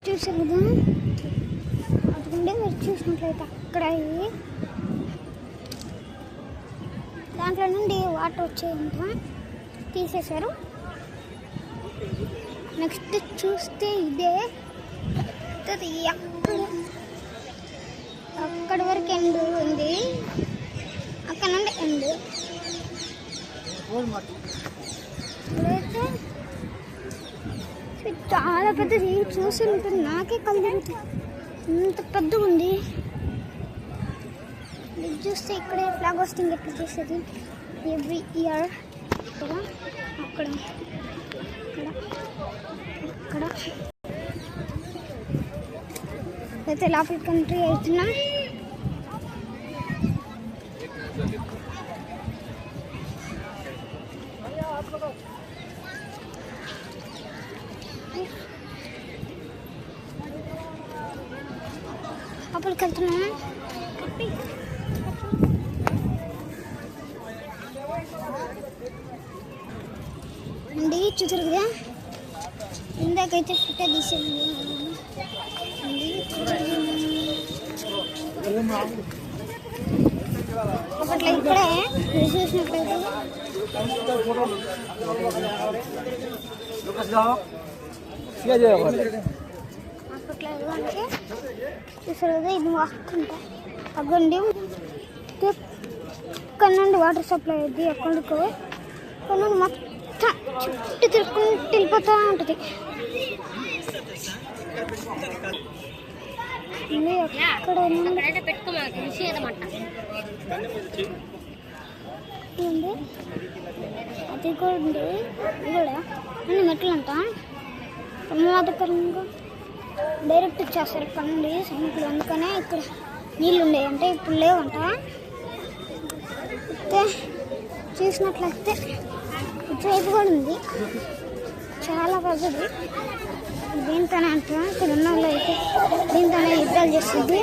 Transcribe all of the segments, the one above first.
చూసారు కదా, అదిగుండే మీరు చూసినట్లయితే అక్కడ దాంట్లో నుండి వాటర్ వచ్చేంత తీసేశారు. నెక్స్ట్ చూస్తే ఇదే అక్కడ వరకు ఎండ్ ఉంది, అక్కడ నుండి ఎండ్. ఇప్పుడైతే చాలా పెద్దది, చూసి ఉంటుంది నాకే కళ్ళు తిరుగుతుంది, ఇంత పెద్దగా ఉంది. ఇది చూస్తే ఇక్కడే ఫ్లాగ్ హోస్టింగ్ ఎట్లా చేసేది ఎవ్రీ ఇయర్. అక్కడ అక్కడ అక్కడ అయితే లోపలికి ఎంట్రీ అవుతున్నాం. లోపలికి వెళ్తున్నాం. అండి చూసారు కదా, ఇందాకైతే ఫుట్టే తీసేది అప్పట్లో. ఇక్కడే చూసినట్లయితే అప్పట్లో అంటే చూసారు కదా, ఇది వాక్కుంటా అగ్గండి. ఇక్కడ నుండి వాటర్ సప్లై అయ్యింది అక్కడికి, అక్కడ నుండి మొత్తం చుట్టూ తిరుక్కుంటూ వెళ్ళిపోతూ ఉంటుంది. అక్కడ అది కూడా ఉంది, ఇది కూడా అన్ని మెట్లు అంట. ప్రమాదకరంగా డైరెక్ట్ ఇచ్చేస్తారు ఇక్కడ నుండి సైనికులు, అందుకనే ఇక్కడ నీళ్ళు ఉండేవంటే ఇప్పుడు లేవంట. అయితే చూసినట్లయితే ఇటువైపు కూడా ఉంది, చాలా పెద్దది. దీంతోనే అంటే ఇక్కడ ఉన్న వాళ్ళు అయితే దీంతోనే యుద్ధాలు చేస్తుంది.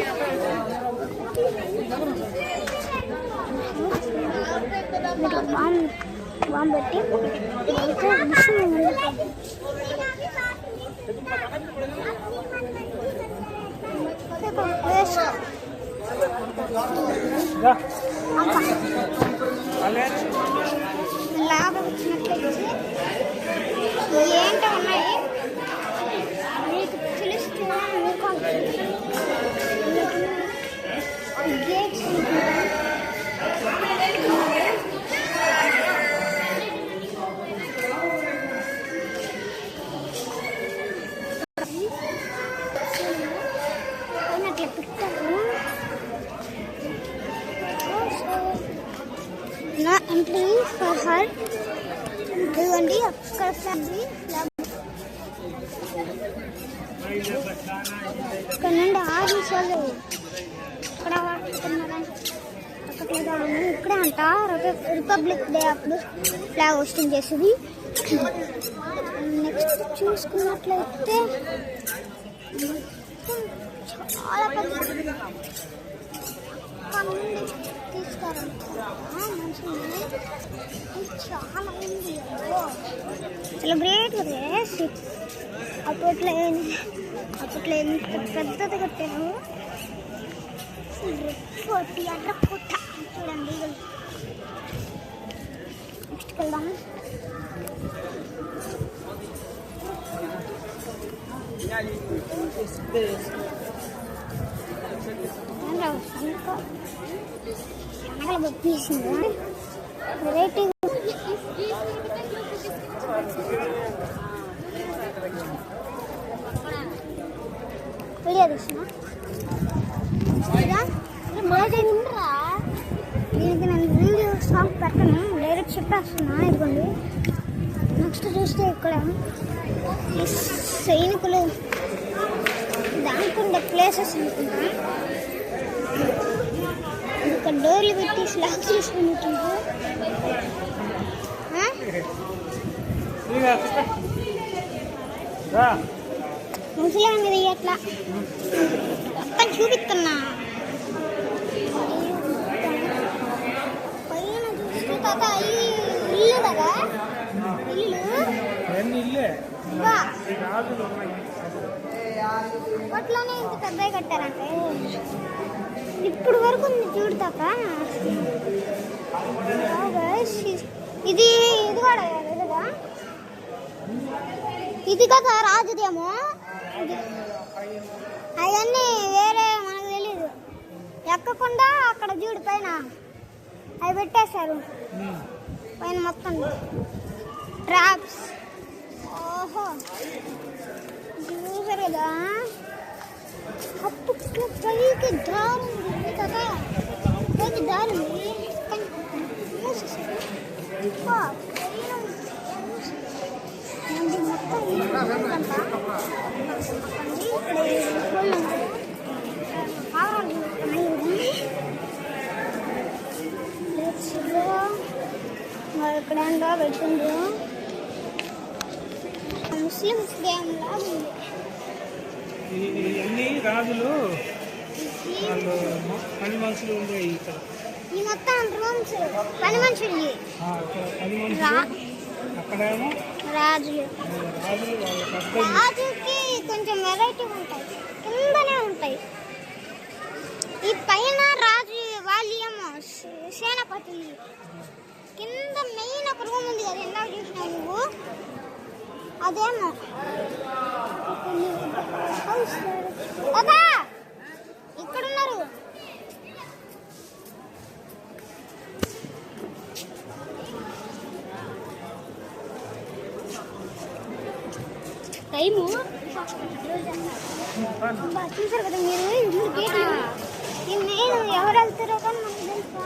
బాంబు పెట్టి మిషన్ లాభం వచ్చినట్లయితే ఏంటో ఉన్నాయి, మీకు తెలిస్తే మీకు గేట్స్ అట్లా పెట్టారు. నా ఎంట్రీ ఫర్ హర్ ఇవ్వండి. అక్కడ ఫ్యామిలీ ఇక్కడ నుండి 6 నిమిషాలు ఇక్కడ ఇక్కడే అంట రిపబ్లిక్ డే అప్పుడు ఫ్లాగ్ హోస్టింగ్ చేస్తుంది. నెక్స్ట్ చూసుకున్నట్లయితే చాలా పెద్ద తీసుకోరండి, చాలా ఉంది. సెలబ్రేట్ చేసి అప్పట్లో ఎంత పెద్దది కట్టాము. అట్లా పుట్ట చూడండి. నెక్స్ట్కి వెళ్దాం. శనగలు పప్పేసింది వెరైటీ. వీడియో తీసిన దీనికి నేను వీడియో సాంగ్ పెట్టను, డైరెక్ట్ చెప్పేస్తున్నా. ఇదిగోండి. నెక్స్ట్ చూస్తే ఇక్కడ ఈ సైనికులు దానికుండే ప్లేసెస్ అనుకున్నా. ఇక్కడ డోర్లు పెట్టి స్లాగ్ చేసుకుంటున్నారు. ముసలి మీద అట్లా మొత్తం చూపిస్తున్నా. పైన చూస్తే కదా ఇల్లు కదా, ఇల్లు అప్పట్లోనే ఇంత పెద్దగా కట్టారంటే ఇప్పుడు వరకు ఉంది చూడు తప్ప. ఇది ఇది కూడా ఎదురుగా ఇది కదా రాజుదేమో. అవన్నీ వేరే మనకు తెలీదు. ఎక్కకుండా అక్కడ చూడు పైన అవి పెట్టేశారు పైన మొత్తం ట్రాప్స్. ఓహో చూసారు కదా అప్పట్లో పైకి దారి ఉంది కదా, పైకి దారి ఉంది ఇక్కడ ఏంటో పెట్టింది ముస్లిమ్స్ గేమ్ లాగా ఉంది. ఇవన్నీ రాజులు పని మనుషులు ఉండేవి ఇక్కడ. ఈ మొత్తం రూమ్స్ పని మనుషులు, అక్కడేమో రాజులు. రాజుకి కొంచెం వెరైటీ ఉంటాయి, కిందనే ఉంటాయి. ఈ పైన రాజు వాళ్ళు ఏమో సేనాపతి, కింద మెయిన్ ఒక రూమ్ ఉంది కదా ఇందాక చూసినావు నువ్వు, అదేమో కదా ఇక్కడున్నారు. టైము చూసారు కదా మీరు, గేట్లు ఈ మెయిన్ ఎవరు వెళ్తారో కానీ మనకు తెలుసా?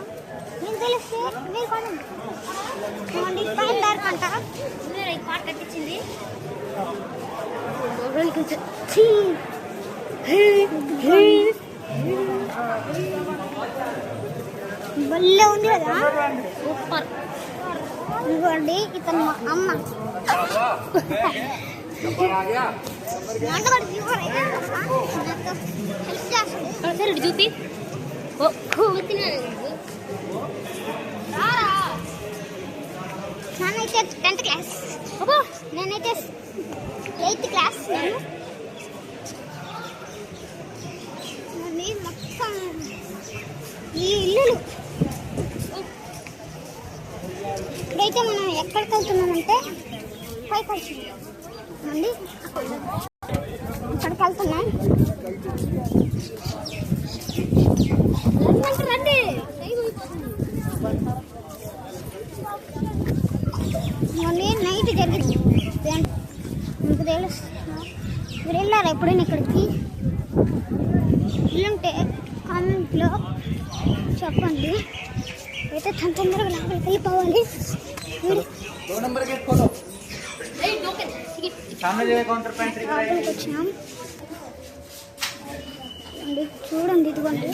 మీకు తెలిస్తే మీరు కొనండి. పైన దారికంట ఈ పాట కట్టించింది భలే ఉంది కదా, సూపర్. ఇంకోండి ఇతను మా అమ్మ చూపి నానైతే 10th క్లాస్, నేనైతే 8th క్లాస్. మొత్తం ఈ ఇల్లులు. ఇప్పుడైతే మనం ఎక్కడికి వెళ్తున్నామంటే పైకి వెళ్తున్నాం అండి, అక్కడికి వెళ్తున్నాం. రండి మళ్ళీ నైట్ జరిగింది మీకు తెలుసు. మీరు వెళ్ళారా ఎప్పుడైనా ఇక్కడికి? ఇల్లుంటే కామెంట్లో చెప్పండి. అయితే తొందరగా లోపలికి వెళ్ళిపోవాలి. లోపలికి వచ్చినాం అండి, చూడండి ఇదిగోండి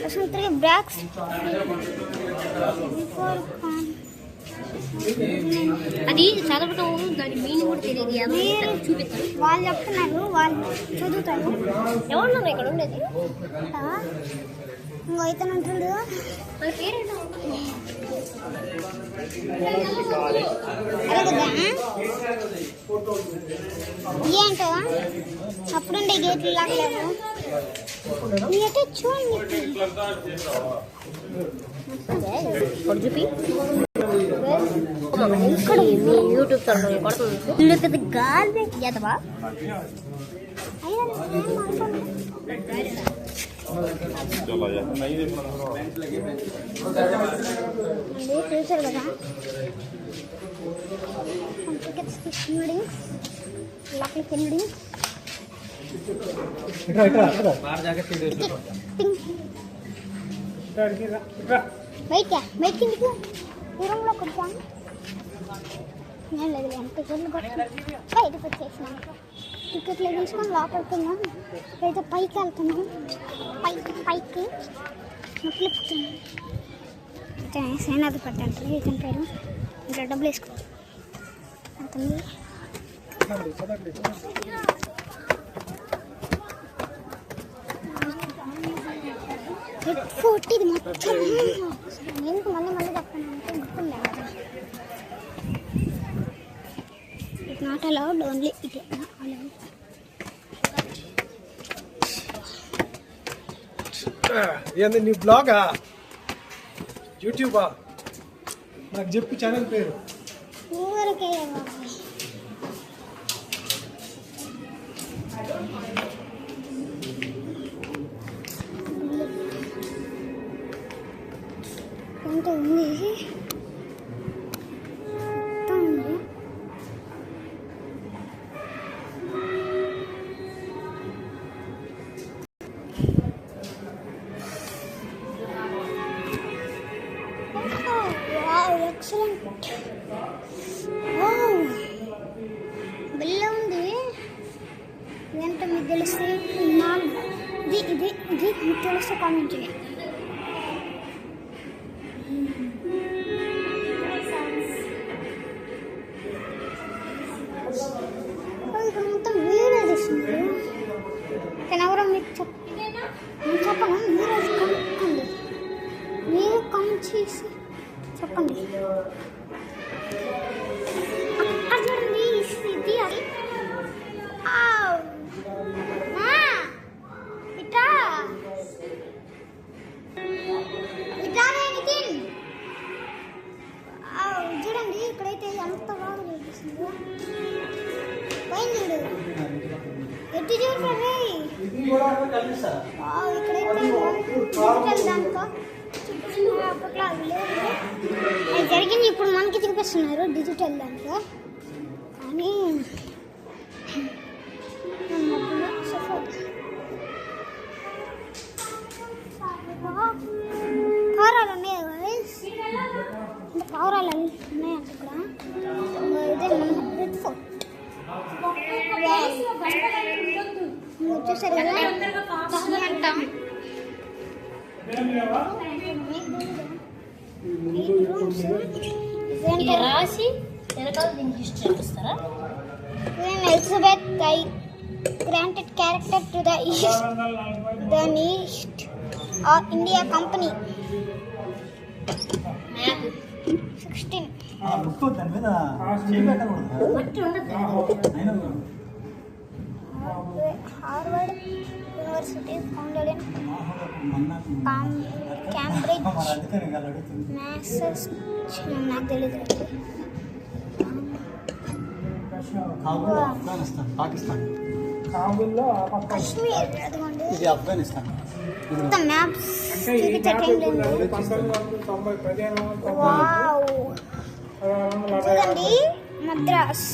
అసలు బ్యాగ్స్ అది చదవటం దాని మీనింగ్ కూడా తెలియదు. చూపిస్తాను, వాళ్ళు చెప్తున్నారు, వాళ్ళు చదువుతారు. ఎవరు ఇక్కడ ఉండేది? ఇంకో ఇతను అంటుండు వాళ్ళ పేరేంటో ఏంటో అప్పుడుండే గేట్లు లాగలేము. మీరైతే చూడండి చూపి ఇక్కడ యూట్యూబ్ కొడుతుంది గాలి ఎదవా చూసారు కదా బయట ఎందుకు దూరంలో కొట్టాను. నేను లేదు టికెట్లు బయటకు వచ్చేసినాం. టికెట్లు తీసుకొని లోపలికి వెళ్ళాం. అయితే పైకి వెళ్తున్నాం, పైకి నొప్పులు ఎక్కుతున్నాం. అయితే సేనాధిపతి అంటారు ఇతని పేరు. ఇంకా డబ్బులు వేసుకో అంటుంది. ఫోర్టీ ఇది మొత్తం ఎందుకు మళ్ళీ చెప్పాను అంటే గుర్తుండే కదా. నాట్ అలౌడ్, ఓన్లీ ఇదే అలౌడ్. ఏంది నీ బ్లాగా, యూట్యూబా? నాకు చెప్పు ఛానల్ పేరు. ఊరికే బాబాయ్. ఎంత ఉంది మొత్తం ఉంది. Wow, excellent. వావ్, బిల్ల ఉంది. ఏంటో మీకు తెలిస్తే ఇది ఇది ఇది మీకు తెలిస్తే కామెంట్ చేయండి. ఇక్కడ మొత్తం వీడియో తీస్తున్నారు. కానీ ఎవరో మీకు చెప్పను, మీరు అది కనుక్కోండి. మీరు కామెంట్ చేసి చెప్పండి. అక్కడ చూడండి, ఇది అది. ఇట్లా ఇట్లా నితిన్ చూడండి, ఇక్కడైతే ఎంత బాగా చూపిస్తుందో. పైన చూడు, ఎట్టి చూడండి. ఇక్కడైతే డిజిటల్ దాంట్లో చూపిస్తున్నారు. అప్పట్లో అది లేదు, అది జరిగింది. ఇప్పుడు మనకి చూపిస్తున్నారు డిజిటల్ దాంట్లో. కానీ పావురాలు ఉన్నాయి కదా, పావురాలు ఉన్నాయంట ఇక్కడ. ఇదే మన రెడ్ ఫోర్ట్ వచ్చేసరి కదా అంటాం. రాసి వెనకాల దీనికి ఇస్తారా? Elizabeth I granted character to the East India Company. 16. Harvard University founded in Cambridge, Massachusetts. నాకు తెలియదు. ఆఫ్ఘనిస్తాన్, పాకిస్తాన్, కాశ్మీర్ అదిగోండి. ఇది ఆఫ్ఘనిస్తాన్. మొత్తం మ్యాప్స్ చూపించటం లేదు. వావ్, చూడండి మద్రాస్.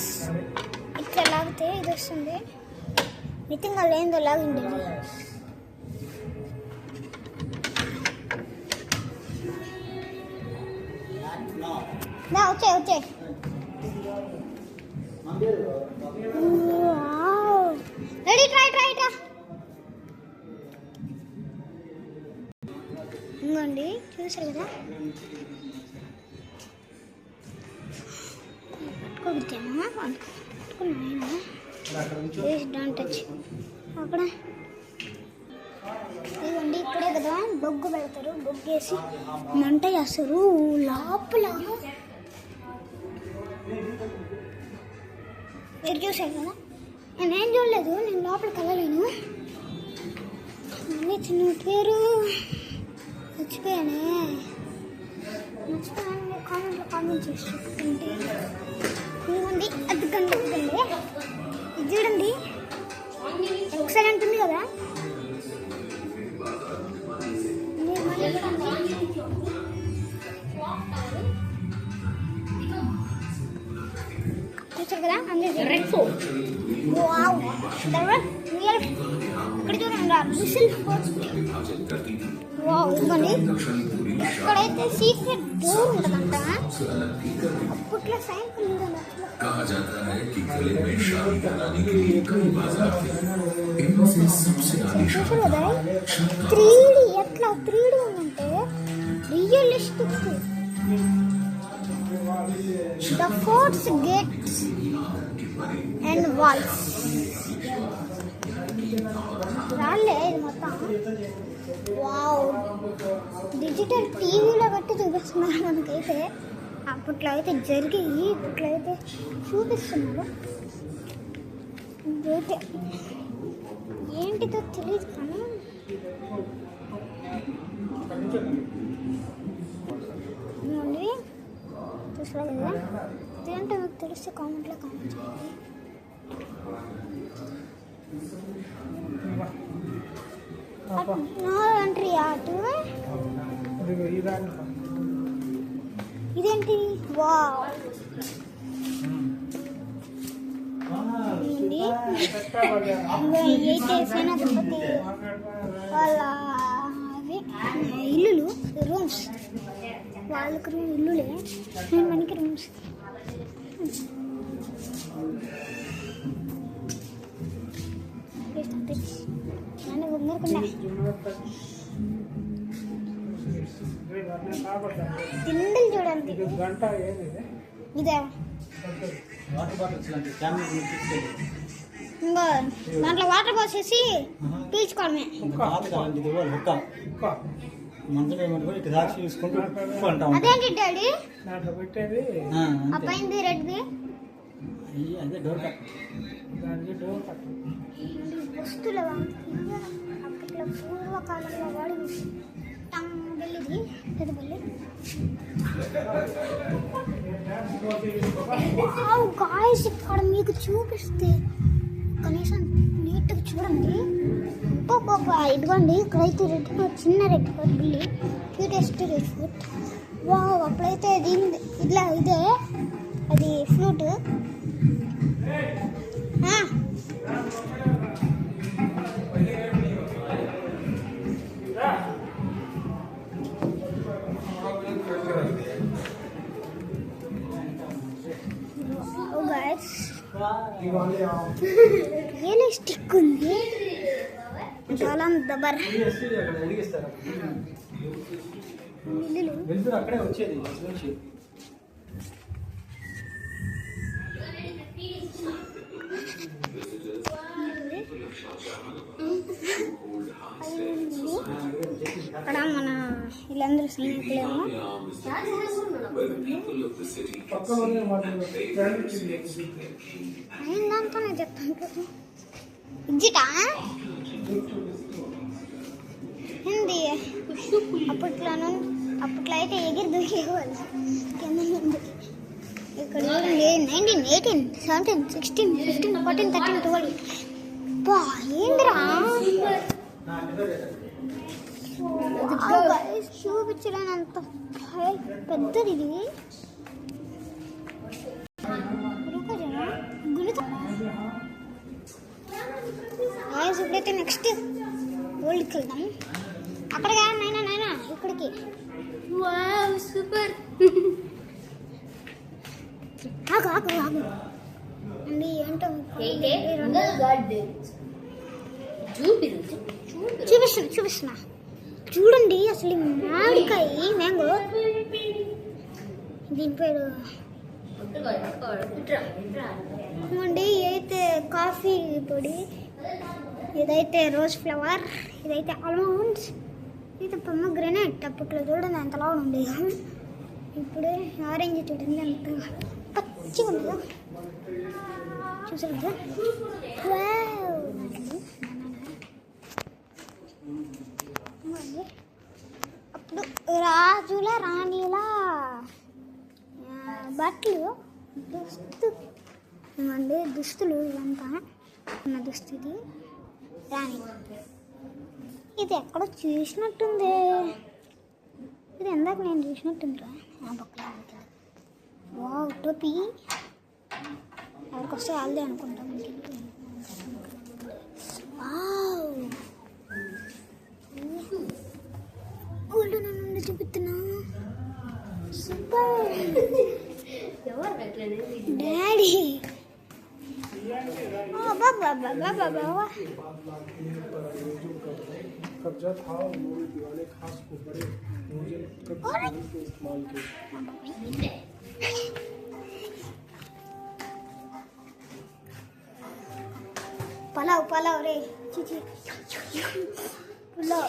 ఇట్లా లాగితే ఇది వస్తుంది. నితిన్ వాళ్ళు ఏందో లాగింది. వచ్చే వచ్చే. Ready, try try try. ఇంకోండి చూసారు కదా, పట్టుకోబుచ్చాను పట్టుకున్నా. Don't touch. అక్కడ ఇదిగోండి, ఇక్కడే కదా బొగ్గు పెడతారు. బొగ్గు వేసి మంట చేస్తారు లోపల. మీరు చూసారు కదా, నేనేం చూడలేదు, నేను లోపలికి వెళ్ళలేను. మళ్ళీ చిన్న పేరు మర్చిపోయాను. మీరు కామెంట్లో కామెంట్ చేసి చెప్తుంటే ఇదిగోండి. అది కనిపిస్తుంది, ఇది చూడండి, ఎక్సలెంట్ ఉంది కదా. మీరు మళ్ళీ చూడండి, చూసారు కదా, రెడ్ ఫోర్ట్. Wow, real. ఇక్కడ చూడండి, విసిల్ ఫోర్ట్. వావ్, ఇదిగోండి, ఇక్కడైతే సీక్రెట్ డోర్ ఉంటుందంట. అప్పట్లో సైన్స్ చూడండి. कहा जाता है कि किले में शादी कराने के लिए कई बाजार थे। इनमें से सबसे आलीशान 3D ఎట్లా 3D ఉందంటే realistic. The forts, gates and walls. రాలే ఇది మొత్తం. వావ్, డిజిటల్ టీవీలో పెట్టి చూపిస్తున్నారు మనకైతే. అప్పట్లో అయితే జరిగాయి, ఇప్పట్లో అయితే చూపిస్తున్నారు. ఇదైతే ఏంటిదో తెలియదు కానీ ఇదిగోండి, చూసారు కదా. ఇదేంటో మీకు తెలిస్తే కామెంట్లో కామెంట్ చేయండి. నో ఎంట్రీ అటు. ఇదేంటి? వావ్, అయితే సేనాధిపతి వాళ్ళ అవి ఇల్లులు, రూమ్స్, వాళ్ళకి ఇల్లులే, మనకి రూమ్స్. నన్ను గుమ్మరకుండా తిండిలు చూడండి. ఇదే ఇంకా దాంట్లో వాటర్ పోసేసి పీల్చుకోవడమే. అదేంటి డాడీ అబ్బాయింది రెడ్ది? వస్తువులు అప్పట్లో పూర్వకాలంలో వాడి బెల్లిది పెద్ద బెల్లి. గాయస్ ఇక్కడ మీకు చూపిస్తే కనీసం నీట్గా చూడండి. ఇదిగోండి, ఇక్కడైతే రెడ్ చిన్న రెడ్ బిల్లి, క్యూటెస్ట్ రెడ్ ఫ్రూట్. వావ్, అప్పుడైతే దీని ఇట్లా ఇదే అది ఫ్రూట్. రియలిస్టిక్ ఉంది చాలా. దబర్ అక్కడే వచ్చేది. అక్కడ మన వీళ్ళందరూ సైనికులేమో. దాంతోనే చెప్తాను ఇజ్జిట హిందీ. అప్పట్లో అయితే ఎగిరి దూకేవాళ్ళు కింద నుండి. ఇక్కడ చూడండి, 19, 18, 17, 16, 15, 14, 13, 12. బా ఏంద్రా చూపించలేనంత పెద్దది ఇది. ఇప్పుడైతే నెక్స్ట్ వరల్డ్కి వెళ్దాం. అక్కడ నైనా ఇక్కడికి. సూపర్. ఆగు అండి, ఏంటో చూపిస్తున్నా చూడండి. అసలు మామిడికాయ మ్యాంగో, దీని పేరు అండి. అయితే కాఫీ పొడి, ఇదైతే రోజ్ ఫ్లవర్, ఇదైతే ఆల్మండ్స్, ఇది పొమగ్రనేట్. అప్పట్లో చూడండి అంతలా ఉండేది. ఇప్పుడు ఆరెంజ్ చూడండి అంత పచ్చిగా ఉందా, చూసారు కదా. అప్పుడు రాజుల రాణిల బట్టలు, దుస్తులు ఇవంతా ఉన్న దుస్తుది రాణి. ఇది ఎక్కడో చూసినట్టుంది, ఇది ఎందాక నేను చూసినట్టుందిరా ఆ బొక్కలో. వావ్, టోపీ ఎవరికి వస్తే వాళ్ళదే అనుకుంటాం. గోల్డ్ నన్ను చూపిస్తున్నా. Super daddy. कब्जा था उन्होंने दीवाने खास को बड़े के इस्तेमाल किए। पलाव रे चिची पुलाव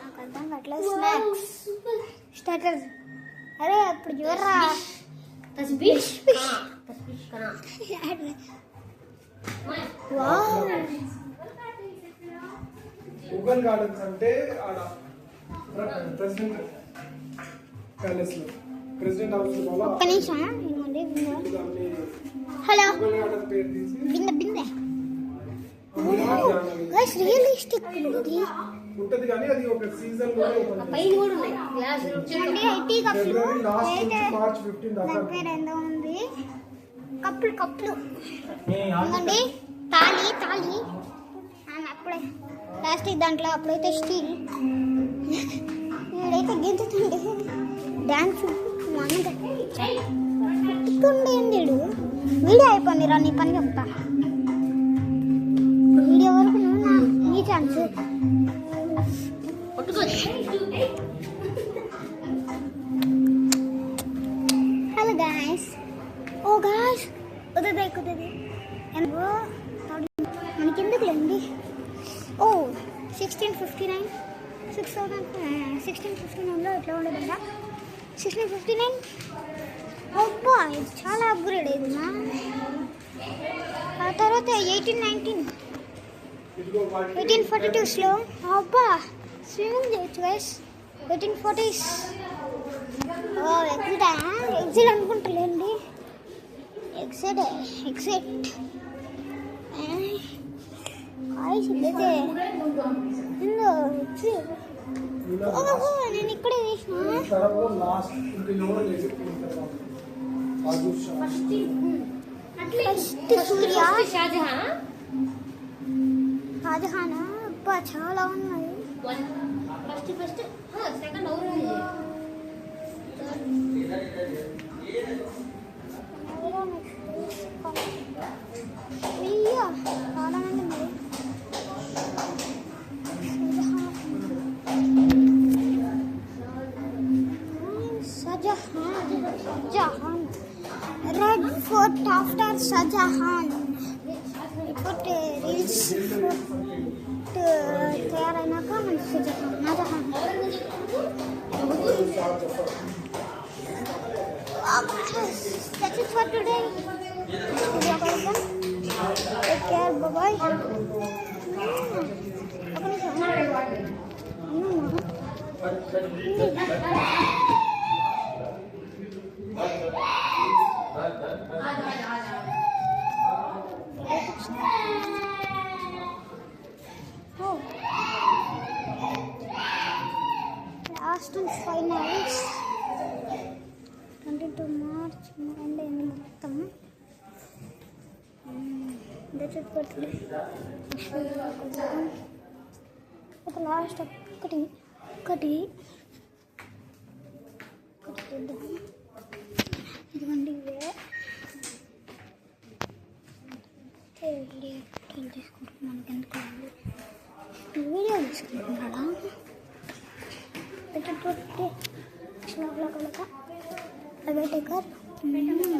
నాకు అర్థం కావట్లేదు. స్నాక్స్ స్టార్టర్స్ अरे अప్పుడు చూడరా तस्बीह कना వావ్ ముగల్ గార్డెన్స్ అంటే ఆడ ప్రెసిడెంట్ ప్యాలెస్ లో ప్రెసిడెంట్ హౌస్ లో ఒక్క నిమిషం ఇవ్వండి హలో ముగల్ గార్డెన్ పేరు తీసి బిందె బిందె గైస్ రియలిస్టిక్ ఉంది ఉంటది కానీ అది ఒక సీజన్ లో ఓపెన్ పైన కూడా ఉన్నాయి గ్లాస్ చూడండి ఐటీ కప్పులు ఫిబ్రవరి లాస్ట్ నుంచి మార్చ్ 15 దాకా దాని పేరు ఎంత ఉంది కప్పులు కప్పులు ఇవ్వండి తాళి తాళి అప్పుడే ప్లాస్టిక్ దాంట్లో అప్పుడైతే స్టీల్ నేడైతే గింజుతుంది డ్యాన్స్ మనకుండేండి వీడియో అయిపోయింది రా నీ పని చెప్తా వీడియో వరకు నువ్వు నీ ఛాన్స్ హలో గాయస్ ఓ గాయస్ కుదరదు కుదరదు మనకి ఎందుకు లేండి ఓ 1659లో ఎట్లా ఉండదంట 1659 అబ్బా ఇది చాలా అప్గ్రేడ్ అయింది ఆ తర్వాత 1842లో అబ్బా స్విమ్మింగ్ చేయొచ్చు గైస్ 1840s ఎగ్జిట్ అనుకుంటలేండి ఎగ్జిట్ అయితే నేను ఇక్కడే వేసిన తర్వాత లాస్ట్ ఇంకా ఎవరు లేదు ఫస్ట్ సూర్య షాజహాన్ షాజహాన్ అబ్బా చాలా ఉన్నాయి ఫస్ట్ సెకండ్ అవుతుంది అయ్యో చాలా మంది ఉన్నారు Shahjahan red fort after Shahjahan ఇప్పుడు రీల్స్ తయారైనాక మనకి Shahjahan That's it for today. Take care. Bye bye. Last and finals. 22 March and మొత్తం ఒక లాస్ట్ ఒకటి ఇదిగోండి ఇవే తీసుకుంటున్నాను మనకి ఎందుకు వీడియో తీసుకుంటున్నాడా పెట్టే అవే టేకర్